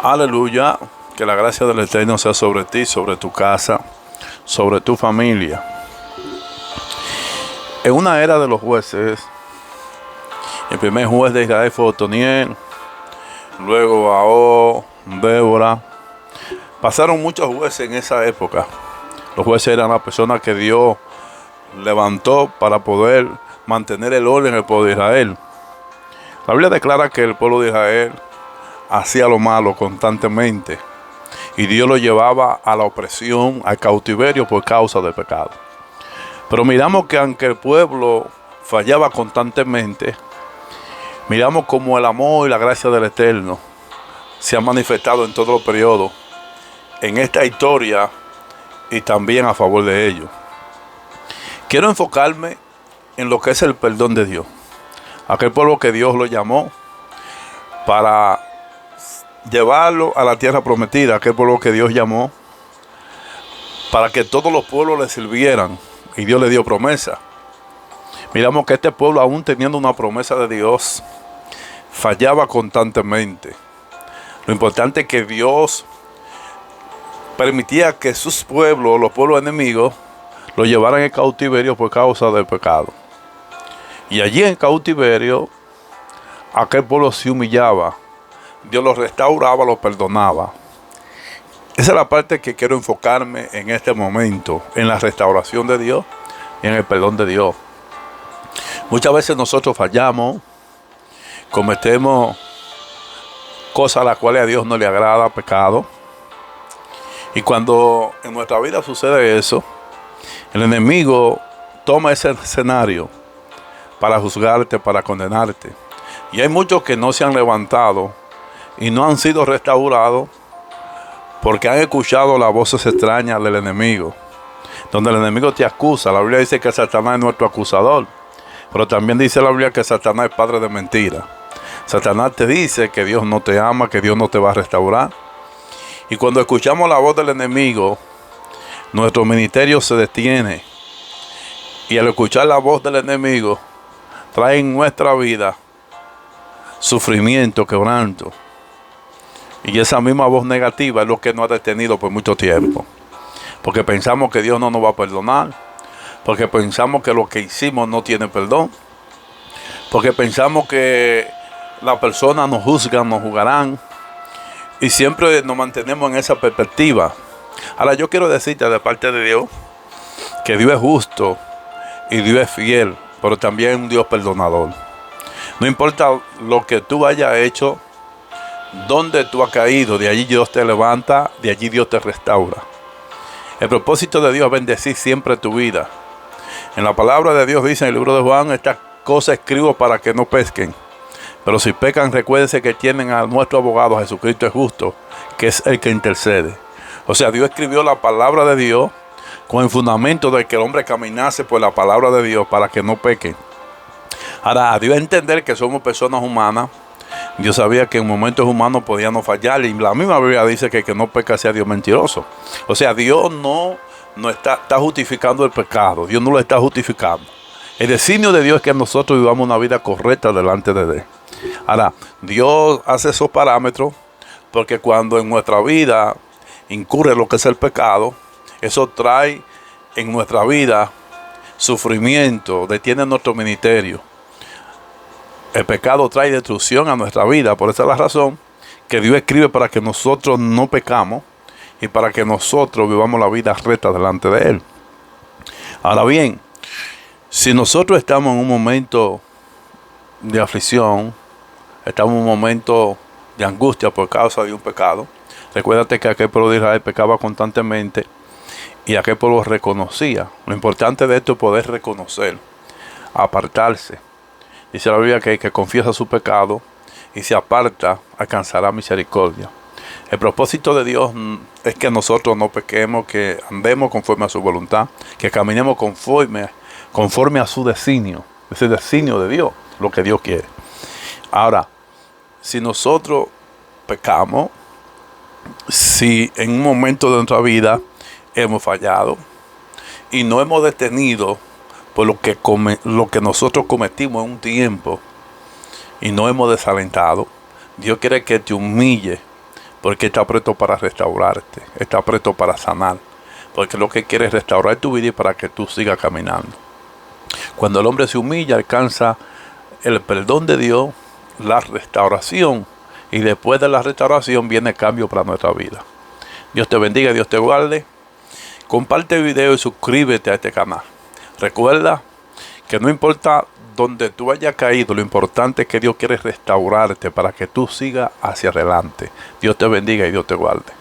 Aleluya, que la gracia del Eterno sea sobre ti, sobre tu casa, sobre tu familia. En una era de los jueces, el primer juez de Israel fue Otoniel, luego Ahó, Débora. Pasaron muchos jueces en esa época. Los jueces eran las personas que Dios levantó para poder mantener el orden en el pueblo de Israel. La Biblia declara que el pueblo de Israel hacía lo malo constantemente y Dios lo llevaba a la opresión, al cautiverio por causa del pecado. Pero miramos que aunque el pueblo fallaba constantemente, miramos como el amor y la gracia del Eterno se han manifestado en todos los periodos en esta historia y también a favor de ellos. Quiero enfocarme en lo que es el perdón de Dios. Aquel pueblo que Dios lo llamó para llevarlo a la tierra prometida, aquel pueblo que Dios llamó para que todos los pueblos le sirvieran, y Dios le dio promesa. Miramos que este pueblo, aún teniendo una promesa de Dios, fallaba constantemente. Lo importante es que Dios permitía que sus pueblos, los pueblos enemigos, lo llevaran en cautiverio por causa del pecado. Y allí en cautiverio, aquel pueblo se humillaba. Dios los restauraba, los perdonaba. Esa es la parte que quiero enfocarme en este momento, en la restauración de Dios y en el perdón de Dios. Muchas veces nosotros fallamos, cometemos cosas a las cuales a Dios no le agrada, pecado. Y cuando en nuestra vida sucede eso, el enemigo toma ese escenario para juzgarte, para condenarte. Y hay muchos que no se han levantado y no han sido restaurados porque han escuchado las voces extrañas del enemigo, donde el enemigo te acusa. La Biblia dice que Satanás es nuestro acusador, pero también dice la Biblia que Satanás es padre de mentira. Satanás te dice que Dios no te ama, que Dios no te va a restaurar. Y cuando escuchamos la voz del enemigo, nuestro ministerio se detiene. Y al escuchar la voz del enemigo, trae en nuestra vida sufrimiento, quebranto. Y esa misma voz negativa es lo que nos ha detenido por mucho tiempo. Porque pensamos que Dios no nos va a perdonar. Porque pensamos que lo que hicimos no tiene perdón. Porque pensamos que las personas nos juzgan, nos juzgarán. Y siempre nos mantenemos en esa perspectiva. Ahora yo quiero decirte de parte de Dios que Dios es justo y Dios es fiel, pero también es un Dios perdonador. No importa lo que tú hayas hecho, donde tú has caído, de allí Dios te levanta, de allí Dios te restaura. El propósito de Dios es bendecir siempre tu vida. En la palabra de Dios dice en el libro de Juan: estas cosas escribo para que no pesquen. Pero si pecan, recuérdense que tienen a nuestro abogado Jesucristo es justo, que es el que intercede. O sea, Dios escribió la palabra de Dios con el fundamento de que el hombre caminase por la palabra de Dios para que no pequen. Ahora, a Dios entender que somos personas humanas, Dios sabía que en momentos humanos podíamos fallar. Y la misma Biblia dice que el que no peca sea Dios mentiroso. O sea, Dios no está justificando el pecado. Dios no lo está justificando. El designio de Dios es que nosotros vivamos una vida correcta delante de Él. Ahora, Dios hace esos parámetros porque cuando en nuestra vida incurre lo que es el pecado, eso trae en nuestra vida sufrimiento, detiene nuestro ministerio. El pecado trae destrucción a nuestra vida. Por esa es la razón que Dios escribe para que nosotros no pecamos y para que nosotros vivamos la vida recta delante de Él. Ahora bien, si nosotros estamos en un momento de aflicción, estamos en un momento de angustia por causa de un pecado, recuérdate que aquel pueblo de Israel pecaba constantemente y aquel pueblo reconocía. Lo importante de esto es poder reconocer, apartarse. Dice la Biblia que el que confiesa su pecado y se aparta alcanzará misericordia. El propósito de Dios es que nosotros no pequemos, que andemos conforme a su voluntad, que caminemos conforme a su designio, ese designio de Dios, lo que Dios quiere. Ahora, si nosotros pecamos, si en un momento de nuestra vida hemos fallado y no hemos detenido por lo que nosotros cometimos en un tiempo y no hemos desalentado, Dios quiere que te humille porque está presto para restaurarte, está presto para sanar, porque lo que quiere es restaurar tu vida y para que tú sigas caminando. Cuando el hombre se humilla, alcanza el perdón de Dios, la restauración, y después de la restauración viene cambio para nuestra vida. Dios te bendiga, Dios te guarde. Comparte el video y suscríbete a este canal. Recuerda que no importa donde tú hayas caído, lo importante es que Dios quiere restaurarte para que tú sigas hacia adelante. Dios te bendiga y Dios te guarde.